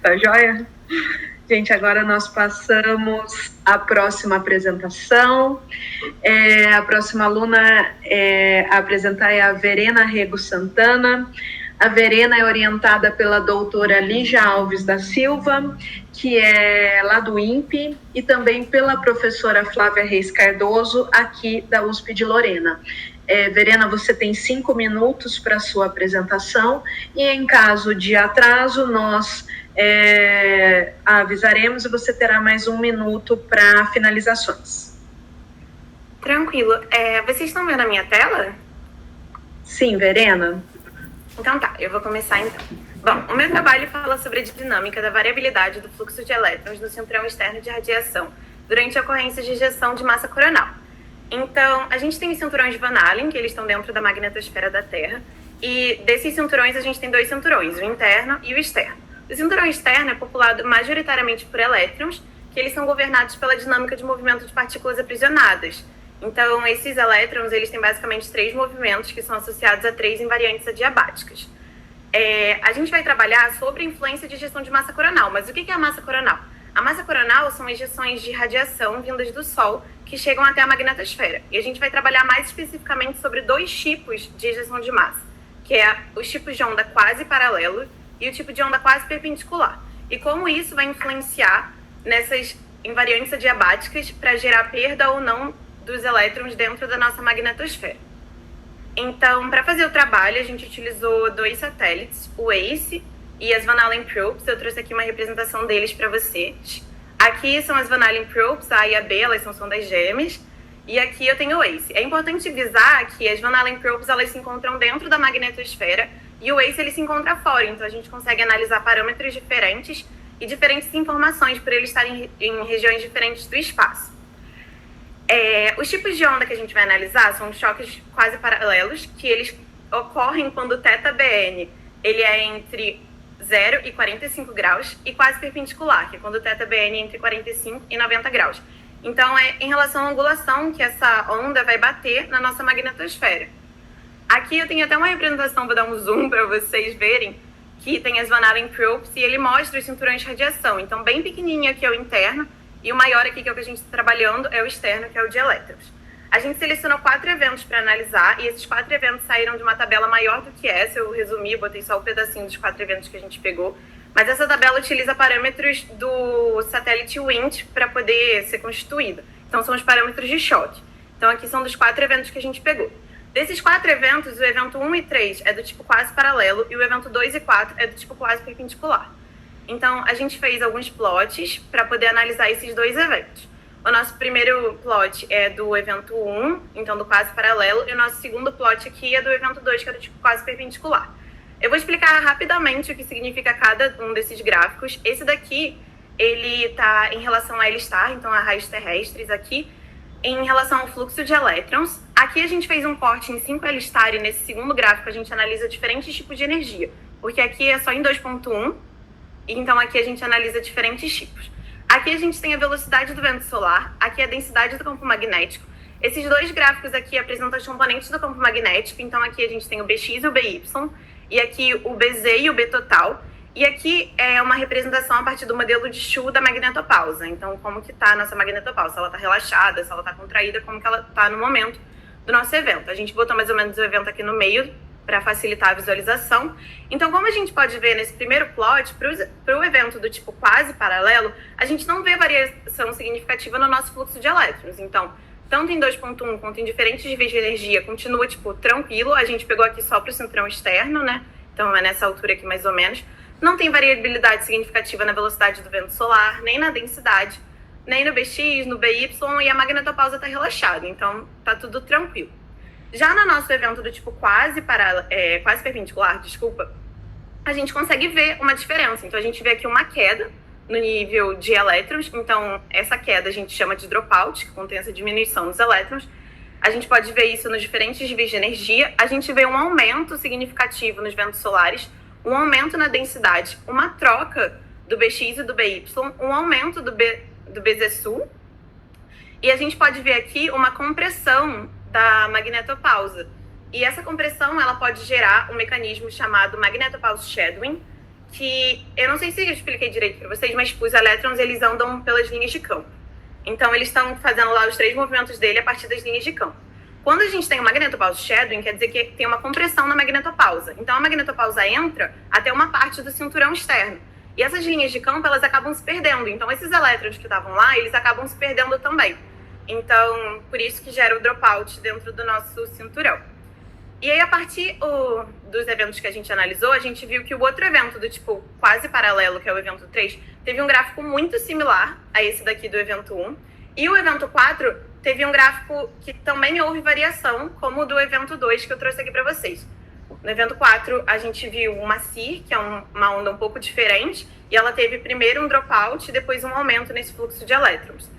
Tá joia? Gente, agora nós passamos à próxima apresentação. A próxima aluna a apresentar é a Verena Rego Santana. A Verena é orientada pela doutora Lígia Alves da Silva, que é lá do INPE, e também pela professora Flávia Reis Cardoso, aqui da USP de Lorena. Verena, você tem 5 minutos para a sua apresentação, e em caso de atraso, nós avisaremos e você terá mais 1 minuto para finalizações. Tranquilo. Vocês estão vendo a minha tela? Sim, Verena. Então tá, eu vou começar então. Bom, o meu trabalho fala sobre a dinâmica da variabilidade do fluxo de elétrons no cinturão externo de radiação durante a ocorrência de ejeção de massa coronal. Então, a gente tem os cinturões de Van Allen, que eles estão dentro da magnetosfera da Terra, e desses cinturões a gente tem 2 cinturões, o interno e o externo. O cinturão externo é populado majoritariamente por elétrons, que eles são governados pela dinâmica de movimento de partículas aprisionadas. Então, esses elétrons, eles têm basicamente 3 movimentos que são associados a 3 invariantes adiabáticas. A gente vai trabalhar sobre a influência de ejeção de massa coronal, mas o que é a massa coronal? A massa coronal são ejeções de radiação vindas do Sol que chegam até a magnetosfera. E a gente vai trabalhar mais especificamente sobre 2 tipos de ejeção de massa, que é os tipos de onda quase paralelo e o tipo de onda quase perpendicular. E como isso vai influenciar nessas invariantes adiabáticas para gerar perda ou não dos elétrons dentro da nossa magnetosfera. Então, para fazer o trabalho, a gente utilizou 2 satélites, o ACE e as Van Allen Probes. Eu trouxe aqui uma representação deles para vocês. Aqui são as Van Allen Probes, a e a B, elas são sondas gêmeas. E aqui eu tenho o ACE. É importante visar que as Van Allen Probes, elas se encontram dentro da magnetosfera e o ACE, ele se encontra fora. Então, a gente consegue analisar parâmetros diferentes e diferentes informações por eles estarem em regiões diferentes do espaço. Os tipos de onda que a gente vai analisar são choques quase paralelos, que eles ocorrem quando o θBN ele é entre 0 e 45 graus, e quase perpendicular, que é quando o θBN é entre 45 e 90 graus. Então, é em relação à angulação que essa onda vai bater na nossa magnetosfera. Aqui eu tenho até uma representação, vou dar um zoom para vocês verem, que tem as Van Allen Probes, e ele mostra os cinturões de radiação. Então, bem pequenininho aqui é o interno, e o maior aqui, que é o que a gente está trabalhando, é o externo, que é o de elétrons. A gente selecionou 4 eventos para analisar, e esses 4 eventos saíram de uma tabela maior do que essa. Eu resumi, botei só um pedacinho dos 4 eventos que a gente pegou. Mas essa tabela utiliza parâmetros do satélite WIND para poder ser constituída. Então, são os parâmetros de choque. Então, aqui são dos 4 eventos que a gente pegou. Desses 4 eventos, o evento 1 e 3 é do tipo quase paralelo, e o evento 2 e 4 é do tipo quase perpendicular. Então, a gente fez alguns plots para poder analisar esses 2 eventos. O nosso primeiro plot é do evento 1, então do quase paralelo, e o nosso segundo plot aqui é do evento 2, que é do tipo quase perpendicular. Eu vou explicar rapidamente o que significa cada um desses gráficos. Esse daqui, ele está em relação a L-star, então a raios terrestres aqui, em relação ao fluxo de elétrons. Aqui a gente fez um corte em 5 L-star, e nesse segundo gráfico a gente analisa diferentes tipos de energia, porque aqui é só em 2.1, então aqui a gente analisa diferentes tipos. Aqui a gente tem a velocidade do vento solar, aqui a densidade do campo magnético. Esses 2 gráficos aqui apresentam os componentes do campo magnético, então aqui a gente tem o Bx e o By, e aqui o Bz e o B total. E aqui é uma representação a partir do modelo de Shu da magnetopausa. Então, como que está a nossa magnetopausa? Se ela está relaxada, se ela está contraída, como que ela está no momento do nosso evento. A gente botou mais ou menos o evento aqui no meio, para facilitar a visualização. Então, como a gente pode ver nesse primeiro plot, para o evento do tipo quase paralelo, a gente não vê variação significativa no nosso fluxo de elétrons. Então, tanto em 2.1 quanto em diferentes níveis de energia, continua, tipo, tranquilo. A gente pegou aqui só para o cinturão externo, né? Então, é nessa altura aqui, mais ou menos. Não tem variabilidade significativa na velocidade do vento solar, nem na densidade, nem no Bx, no By, e a magnetopausa está relaxada. Então, tá tudo tranquilo. Já no nosso evento do tipo quase perpendicular, a gente consegue ver uma diferença. Então, a gente vê aqui uma queda no nível de elétrons. Então, essa queda a gente chama de dropout, que contém essa diminuição dos elétrons. A gente pode ver isso nos diferentes níveis de energia. A gente vê um aumento significativo nos ventos solares, um aumento na densidade, uma troca do Bx e do By, um aumento do Bz sul. E a gente pode ver aqui uma compressão da magnetopausa. E essa compressão, ela pode gerar um mecanismo chamado magnetopause shadowing, que, eu não sei se eu expliquei direito para vocês, mas tipo, os elétrons, eles andam pelas linhas de campo. Então, eles estão fazendo lá os 3 movimentos dele a partir das linhas de campo. Quando a gente tem o magnetopause shadowing, quer dizer que tem uma compressão na magnetopausa. Então, a magnetopausa entra até uma parte do cinturão externo. E essas linhas de campo, elas acabam se perdendo. Então, esses elétrons que estavam lá, eles acabam se perdendo também. Então, por isso que gera o dropout dentro do nosso cinturão. E aí, a partir dos eventos que a gente analisou, a gente viu que o outro evento do tipo quase paralelo, que é o evento 3, teve um gráfico muito similar a esse daqui do evento 1. E o evento 4 teve um gráfico que também houve variação, como o do evento 2, que eu trouxe aqui para vocês. No evento 4, a gente viu uma CIR, que é uma onda um pouco diferente, e ela teve primeiro um dropout e depois um aumento nesse fluxo de elétrons.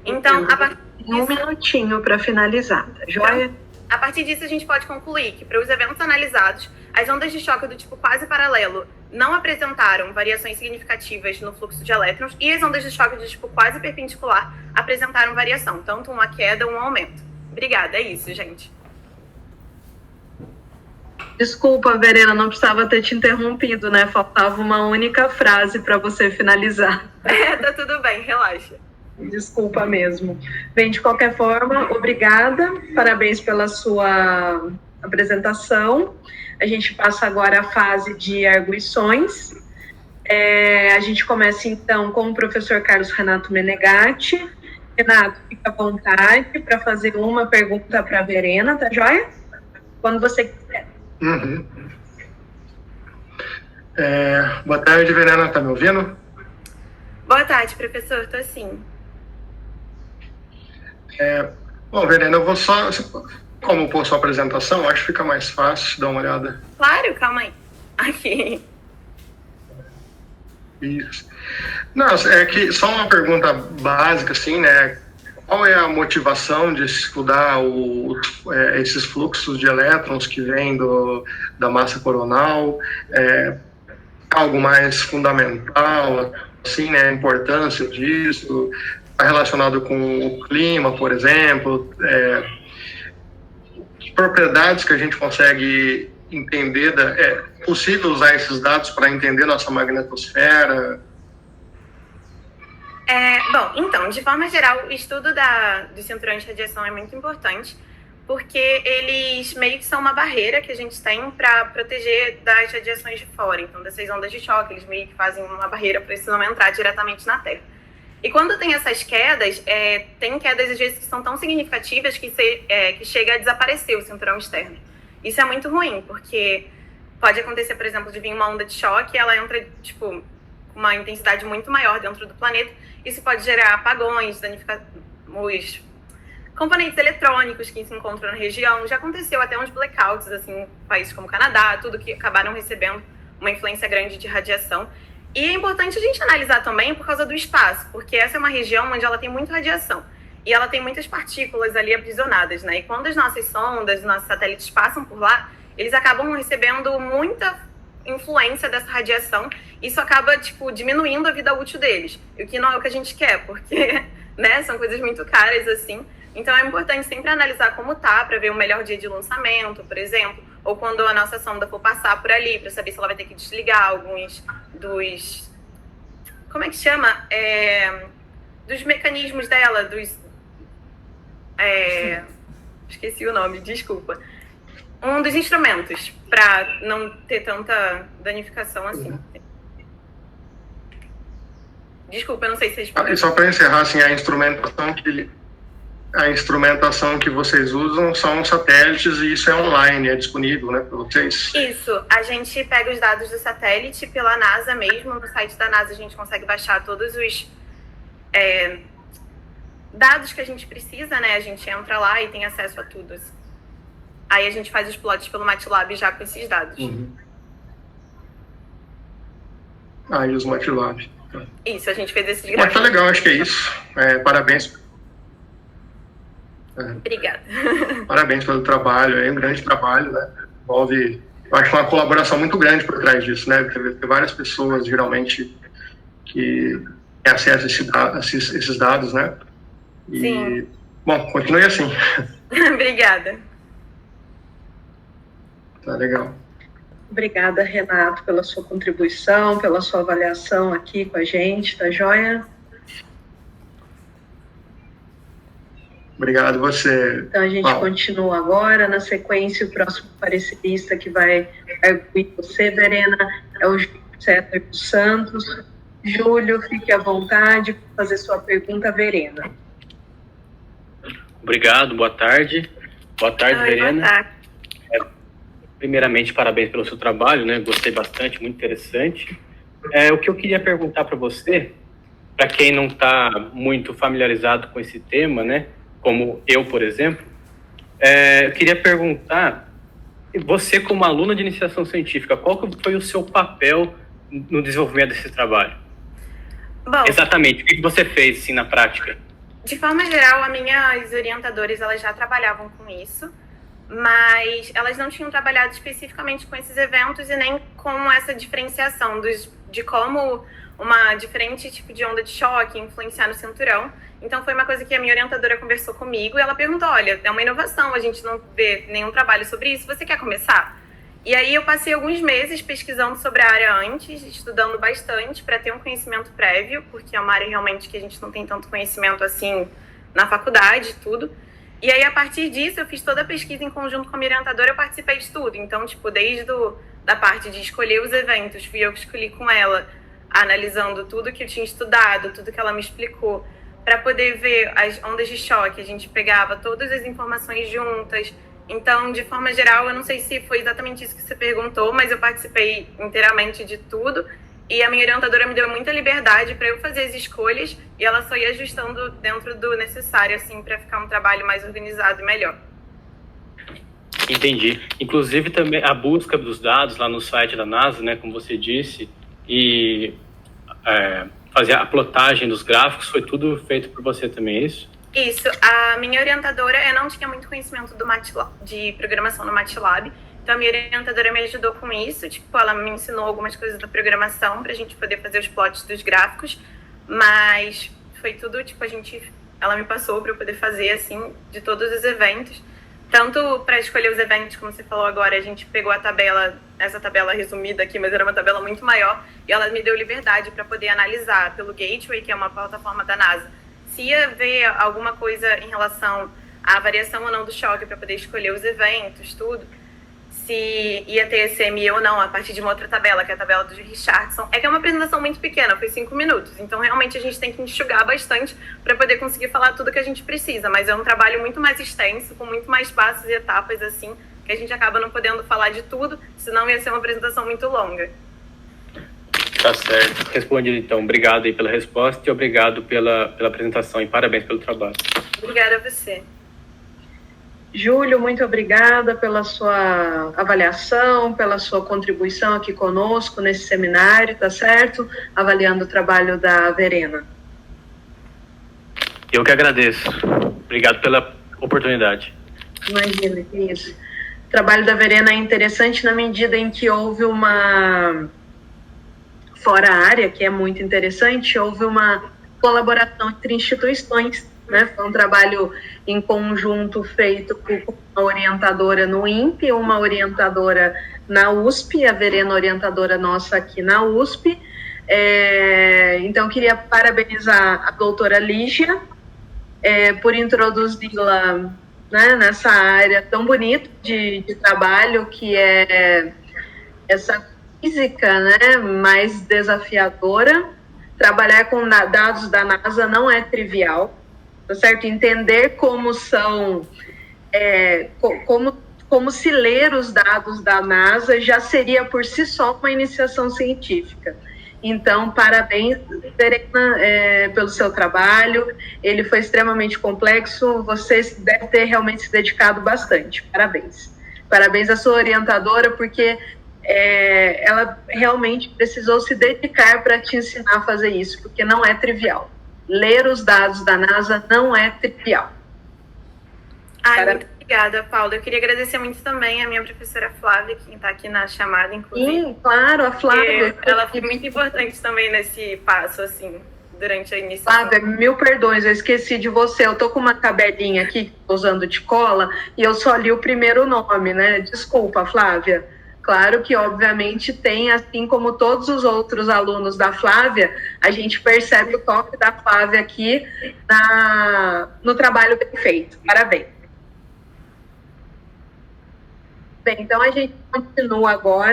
Então, a partir disso, um minutinho para finalizar, tá joia? Então, a partir disso, a gente pode concluir que, para os eventos analisados, as ondas de choque do tipo quase paralelo não apresentaram variações significativas no fluxo de elétrons, e as ondas de choque do tipo quase perpendicular apresentaram variação, tanto uma queda ou um aumento. Obrigada, é isso, gente. Desculpa, Verena, não precisava ter te interrompido, né? Faltava uma única frase para você finalizar. Tá tudo bem, relaxa. Desculpa mesmo. Bem, de qualquer forma, obrigada, parabéns pela sua apresentação. A gente passa agora à fase de arguições. A gente começa, então, com o professor Carlos Renato Menegatti. Renato, fica à vontade para fazer uma pergunta para a Verena, tá joia? Quando você quiser. Uhum. Boa tarde, Verena, tá me ouvindo? Boa tarde, professor, tô sim. Bom, Verena, eu vou só... Como pôr sua apresentação, acho que fica mais fácil, dar uma olhada. Claro, calma aí. Aqui. Isso. Não, é que só uma pergunta básica, assim, né? Qual é a motivação de estudar esses fluxos de elétrons que vêm da massa coronal? Algo mais fundamental, assim, né? A importância disso? Está relacionado com o clima, por exemplo? Propriedades que a gente consegue entender, é possível usar esses dados para entender nossa magnetosfera? Bom, então, de forma geral, o estudo dos cinturões de radiação é muito importante, porque eles meio que são uma barreira que a gente tem para proteger das radiações de fora, então dessas ondas de choque, eles meio que fazem uma barreira para isso não entrar diretamente na Terra. E quando tem essas quedas, tem quedas às vezes que são tão significativas que chega a desaparecer o cinturão externo. Isso é muito ruim, porque pode acontecer, por exemplo, de vir uma onda de choque e ela entra, tipo, com uma intensidade muito maior dentro do planeta. Isso pode gerar apagões, danificar os componentes eletrônicos que se encontram na região. Já aconteceu até uns blackouts, assim, em países como o Canadá, tudo que acabaram recebendo uma influência grande de radiação. E é importante a gente analisar também por causa do espaço, porque essa é uma região onde ela tem muita radiação e ela tem muitas partículas ali aprisionadas, né? E quando as nossas sondas, os nossos satélites passam por lá, eles acabam recebendo muita influência dessa radiação. Isso acaba, tipo, diminuindo a vida útil deles, o que não é o que a gente quer, porque, né, são coisas muito caras, assim. Então é importante sempre analisar como tá, para ver o melhor dia de lançamento, por exemplo, ou quando a nossa sonda for passar por ali, para saber se ela vai ter que desligar alguns dos... Como é que chama? Dos mecanismos dela, esqueci o nome, desculpa. Um dos instrumentos, para não ter tanta danificação assim. Desculpa, eu não sei se vocês podem... Só para encerrar, assim, a instrumentação que vocês usam são satélites e isso é online, é disponível, né, para vocês? Isso, a gente pega os dados do satélite pela NASA mesmo, no site da NASA a gente consegue baixar todos os dados que a gente precisa, né, a gente entra lá e tem acesso a tudo. Assim. Aí a gente faz os plots pelo MATLAB já com esses dados. Uhum. E os MATLAB. Isso, a gente fez esses gráficos. gráficos. Tá legal, acho que é isso. Parabéns. Obrigada. Parabéns pelo trabalho, é um grande trabalho, né? Envolve, eu acho, uma colaboração muito grande por trás disso, né? Tem várias pessoas, geralmente, que têm acesso a esses dados, né? E, sim. Bom, continue assim. Obrigada. Tá legal. Obrigada, Renato, pela sua contribuição, pela sua avaliação aqui com a gente, tá joia? Obrigado você. Então, a gente continua agora. Na sequência, o próximo parecerista que vai arguir você, Verena, é o Júlio César dos Santos. Júlio, fique à vontade para fazer sua pergunta, Verena. Obrigado, boa tarde. Boa tarde, Verena. Boa tarde. Primeiramente, parabéns pelo seu trabalho, né? Gostei bastante, muito interessante. O que eu queria perguntar para você, para quem não está muito familiarizado com esse tema, né? Como eu, por exemplo, eu queria perguntar, você como aluna de iniciação científica, qual que foi o seu papel no desenvolvimento desse trabalho? Bom, exatamente, o que você fez, assim, na prática? De forma geral, as minhas orientadoras, elas já trabalhavam com isso, mas elas não tinham trabalhado especificamente com esses eventos e nem com essa diferenciação de como uma diferente tipo de onda de choque influenciar no cinturão. Então, foi uma coisa que a minha orientadora conversou comigo e ela perguntou, olha, é uma inovação, a gente não vê nenhum trabalho sobre isso, você quer começar? E aí eu passei alguns meses pesquisando sobre a área antes, estudando bastante para ter um conhecimento prévio, porque é uma área realmente que a gente não tem tanto conhecimento assim na faculdade e tudo. E aí, a partir disso, eu fiz toda a pesquisa em conjunto com a minha orientadora, eu participei de tudo. Então, tipo, desde da parte de escolher os eventos, fui eu que escolhi com ela, analisando tudo que eu tinha estudado, tudo que ela me explicou, para poder ver as ondas de choque. A gente pegava todas as informações juntas. Então, de forma geral, eu não sei se foi exatamente isso que você perguntou, mas eu participei inteiramente de tudo. E a minha orientadora me deu muita liberdade para eu fazer as escolhas e ela só ia ajustando dentro do necessário, assim, para ficar um trabalho mais organizado e melhor. Entendi. Inclusive, também a busca dos dados lá no site da NASA, né, como você disse, e fazer a plotagem dos gráficos, foi tudo feito por você também, é isso? Isso. A minha orientadora, eu não tinha muito conhecimento do MATLAB, de programação no MATLAB, então a minha orientadora me ajudou com isso, tipo, ela me ensinou algumas coisas da programação pra gente poder fazer os plots dos gráficos, mas foi tudo, tipo, ela me passou pra eu poder fazer, assim, de todos os eventos. Tanto para escolher os eventos, como você falou agora, a gente pegou essa tabela resumida aqui, mas era uma tabela muito maior, e ela me deu liberdade para poder analisar pelo Gateway, que é uma plataforma da NASA, se ia ver alguma coisa em relação à variação ou não do choque para poder escolher os eventos, tudo, se ia ter SMI ou não, a partir de uma outra tabela, que é a tabela do Richardson. É que é uma apresentação muito pequena, foi 5 minutos, então realmente a gente tem que enxugar bastante para poder conseguir falar tudo que a gente precisa, mas é um trabalho muito mais extenso, com muito mais passos e etapas, assim, que a gente acaba não podendo falar de tudo, senão ia ser uma apresentação muito longa. Tá certo. Respondido, então. Obrigado aí pela resposta e obrigado pela apresentação e parabéns pelo trabalho. Obrigada a você. Júlio, muito obrigada pela sua avaliação, pela sua contribuição aqui conosco nesse seminário, tá certo? Avaliando o trabalho da Verena. Eu que agradeço. Obrigado pela oportunidade. Imagina, que isso. O trabalho da Verena é interessante na medida em que houve fora a área, que é muito interessante, houve uma colaboração entre instituições, né? Foi um trabalho em conjunto feito com uma orientadora no INPE, uma orientadora na USP, a Verena orientadora nossa aqui na USP. Então, queria parabenizar a doutora Lígia por introduzi-la, né, nessa área tão bonita de trabalho, que é essa física, né, mais desafiadora. Trabalhar com dados da NASA não é trivial, tá certo? Entender como são, como se ler os dados da NASA já seria por si só uma iniciação científica. Então, parabéns, Verena, pelo seu trabalho. Ele foi extremamente complexo, você deve ter realmente se dedicado bastante. Parabéns. Parabéns à sua orientadora, porque ela realmente precisou se dedicar para te ensinar a fazer isso, porque não é trivial. Ler os dados da NASA não é trivial. Muito obrigada, Paula. Eu queria agradecer muito também a minha professora Flávia, que está aqui na chamada, inclusive. Sim, claro, a Flávia. Ela foi muito importante também nesse passo, assim, durante a iniciação. Flávia, mil perdões, eu esqueci de você. Eu tô com uma tabelinha aqui, usando de cola, e eu só li o primeiro nome, né? Desculpa, Flávia. Claro que, obviamente, tem, assim como todos os outros alunos da Flávia, a gente percebe o toque da Flávia aqui no trabalho bem feito. Parabéns. Bem, então a gente continua agora.